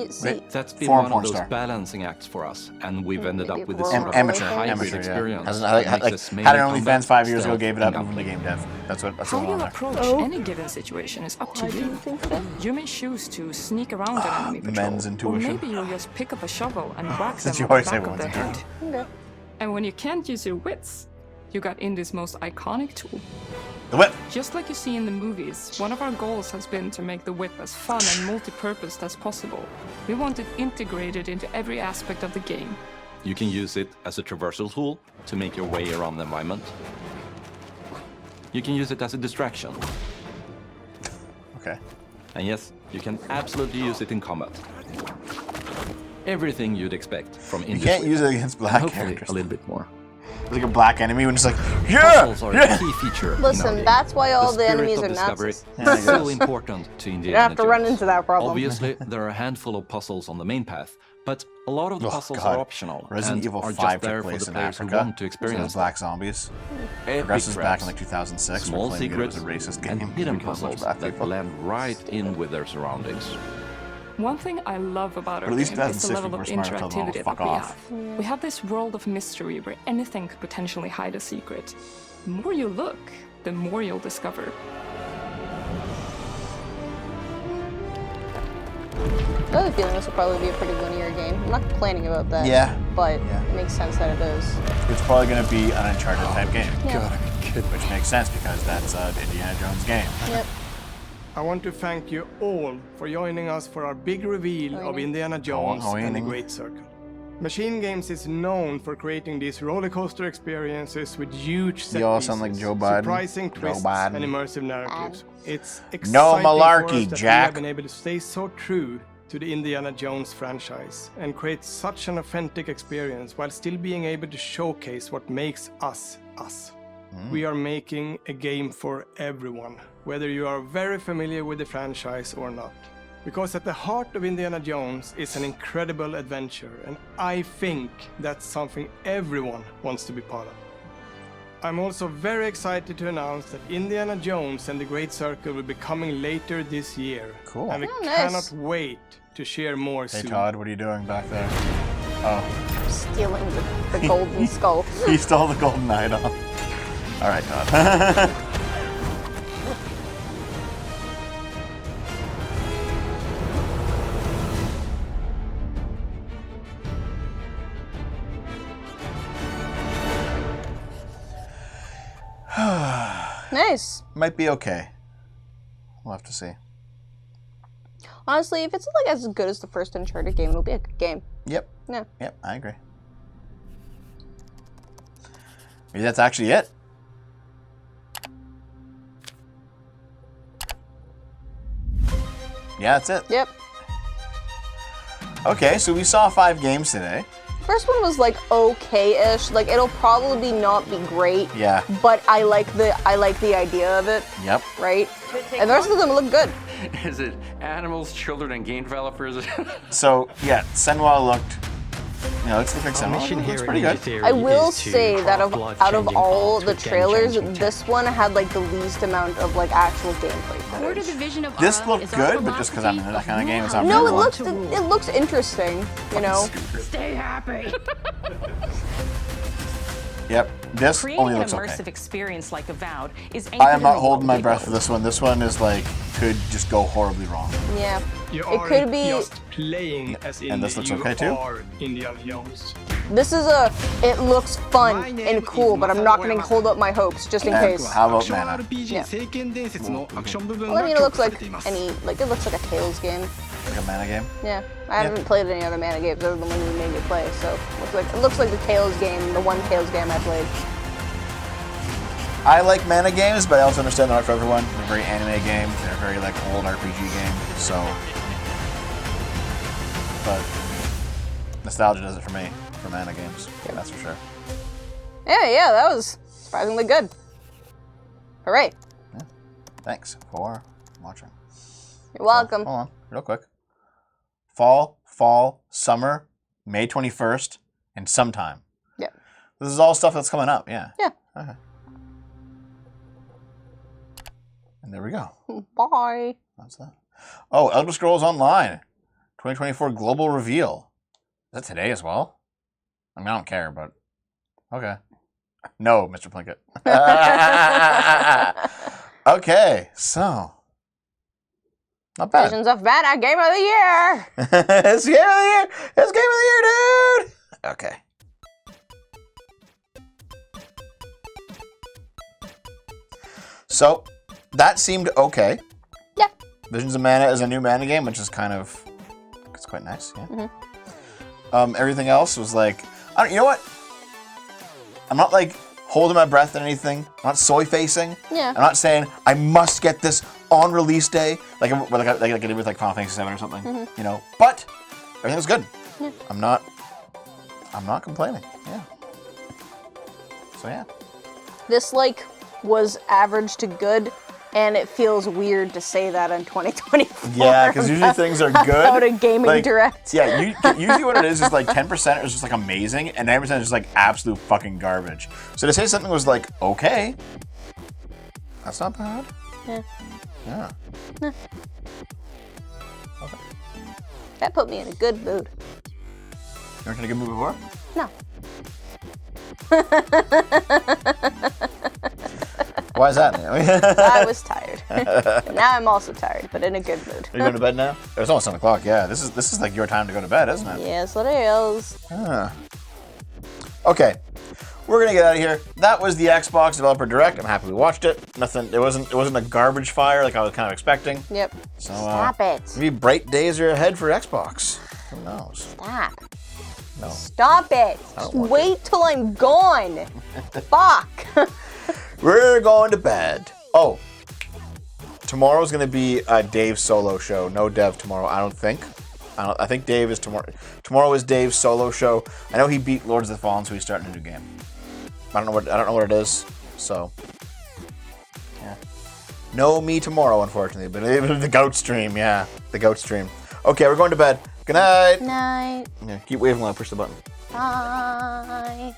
That's been one of those balancing acts for us, and we've ended up with this sort of hybrid experience. Had an OnlyFans 5 years ago, gave it up, moved into game dev. That's what How you on there. approach any given situation is up to you. You may choose to sneak around an enemy patrol, Men's or intuition. maybe you'll just pick up a shovel and whack them Since you on the always say back of their women's head. Okay. And when you can't use your wits, you got Indy's most iconic tool. The whip! Just like you see in the movies, one of our goals has been to make the whip as fun and multi-purposed as possible. We want it integrated into every aspect of the game. You can use it as a traversal tool to make your way around the environment. You can use it as a distraction. Okay. And yes, you can absolutely use it in combat. Everything you'd expect from Indy's You can't whip. use it against black Hopefully characters. a little bit more. Like a black enemy when it's like, yeah! Puzzles are Yeah! a key feature. in Listen, our game. that's why all the spirit enemies of are discovery Nazis. is so important to Indiana You don't have to run Jones. into that problem. Obviously, there are a handful of puzzles on the main path, but a lot of the puzzles God. are optional Resident and Evil are 5 just took there for place the in players who Africa. want to So experience those black zombies. Epic Progress is back in traps, like 2006. small We're claiming it was secrets, a racist game. and hidden because of puzzles black that people. blend right in with their surroundings. One thing I love about our But at least game is the 2006 level of we were smart enough to tell them all to interactivity fuck that we off. have. We have this world of mystery where anything could potentially hide a secret. The more you look, the more you'll discover. I have a feeling this will probably be a pretty linear game. I'm not complaining about that. Yeah. But it makes sense that it is. It's probably going to be an Uncharted type game. Yeah. Gotta be kidding. Which makes sense because that's an Indiana Jones game. Yep. I want to thank you all for joining us for our big reveal of Indiana Jones and the Great Circle. Machine Games is known for creating these roller coaster experiences with huge set You all pieces, sound like Joe Biden. surprising Joe twists, Biden. and immersive narratives. It's No exciting malarkey, for us that we Jack. have been able to stay so true to the Indiana Jones franchise and create such an authentic experience while still being able to showcase what makes us us. We are making a game for everyone, whether you are very familiar with the franchise or not. Because at the heart of Indiana Jones is an incredible adventure, and I think that's something everyone wants to be part of. I'm also very excited to announce that Indiana Jones and the Great Circle will be coming later this year. Cool. And we Oh, nice. cannot wait to share more Hey soon. Todd, what are you doing back there? Oh. Stealing the golden skull. He stole the golden idol. Alright, Todd. Nice. Might be okay. We'll have to see. Honestly, if it's like as good as the first Uncharted game, it'll be a good game. Yep. Yeah. Yep, I agree. Maybe that's actually it. Yeah, that's it. Yep. Okay, so we saw 5 games today. First one was like okay-ish. Like it'll probably not be great. Yeah. But I like the idea of it. Yep. Right. And the rest of them look good. Is it animals, children, and game developers? So yeah, Senua looked. You know, let's look like Senua. Looks pretty good. I will say that out of all the trailers, this one had like the least amount of like actual gameplay footage. This looked good, but just because I'm into that kind of game, it's not No, very it looks interesting. You know. Stay happy. Yep. This Creating only an looks immersive okay. experience like Avowed is I am anchored not in the holding my world breath they for built. this one. This one is like could just go horribly wrong. Yeah. You It could be. just playing as And this looks you okay, too? are Indiana Jones. This is it looks fun and cool, but I'm not going to hold up my hopes just in case. How about mana? Yeah. のアクション部分 Well, が I mean, it 強 looks 化され like ています。 it looks like a Tales game. Like a mana game? Yeah. I haven't played any other mana games other than the one you made me play, so it looks like the Tales game, the one Tales game I played. I like mana games, but I also understand they're not for everyone. They're very anime games. They're very like old RPG games. So, but nostalgia does it for me for mana games. Yeah, that's for sure. Yeah, that was surprisingly good. Hooray! Yeah. Thanks for watching. You're welcome. Hold on, real quick. Fall, summer, May 21st, and sometime. Yeah. This is all stuff that's coming up. Yeah. Yeah. Okay. And there we go. Bye. That's that. Oh, Elder Scrolls Online 2024 global reveal. Is that today as well? I mean, I don't care, but okay. No, Mr. Plinkett. Okay, so not bad. Visions of Mana, Game of the Year. It's Game of the Year. It's Game of the Year, dude. Okay. So that seemed okay. Yeah. Visions of Mana is a new mana game, which is kind of, it's quite nice. Yeah. Everything else was like, you know what? I'm not like holding my breath or anything. I'm not soy facing. Yeah. I'm not saying I must get this on release day, like I did with like Final Fantasy VII or something. You know, but everything was good. Yeah. I'm not complaining. Yeah. So yeah. This like was average to good, and it feels weird to say that in 2024. Yeah, because usually things are good. About a gaming direct. Yeah, usually what it is like 10% is just like amazing, and 90% is just like absolute fucking garbage. So to say something was like okay, that's not bad. Yeah. Yeah. Yeah. Okay. That put me in a good mood. You weren't in a good mood before? No. Why is that? I was tired. Now I'm also tired, but in a good mood. Are you going to bed now? It's almost 7 o'clock. Yeah, this is like your time to go to bed, isn't it? Yes, it is. Okay, we're gonna get out of here. That was the Xbox Developer Direct. I'm happy we watched it. Nothing. It wasn't a garbage fire like I was kind of expecting. Yep. So Stop it. Maybe bright days are ahead for Xbox. Who knows? Stop. No. Stop it. Just wait till I'm gone. Fuck. We're going to bed. Oh, tomorrow's gonna be a Dave solo show. No Dev tomorrow, I don't think. I think Dave is tomorrow. Tomorrow is Dave's solo show. I know he beat Lords of the Fallen, so he's starting a new game. I don't know what it is. So yeah, no me tomorrow, unfortunately. But the goat stream, yeah, the goat stream. Okay, we're going to bed. Good night. Night. Yeah, keep waving while I push the button. Bye.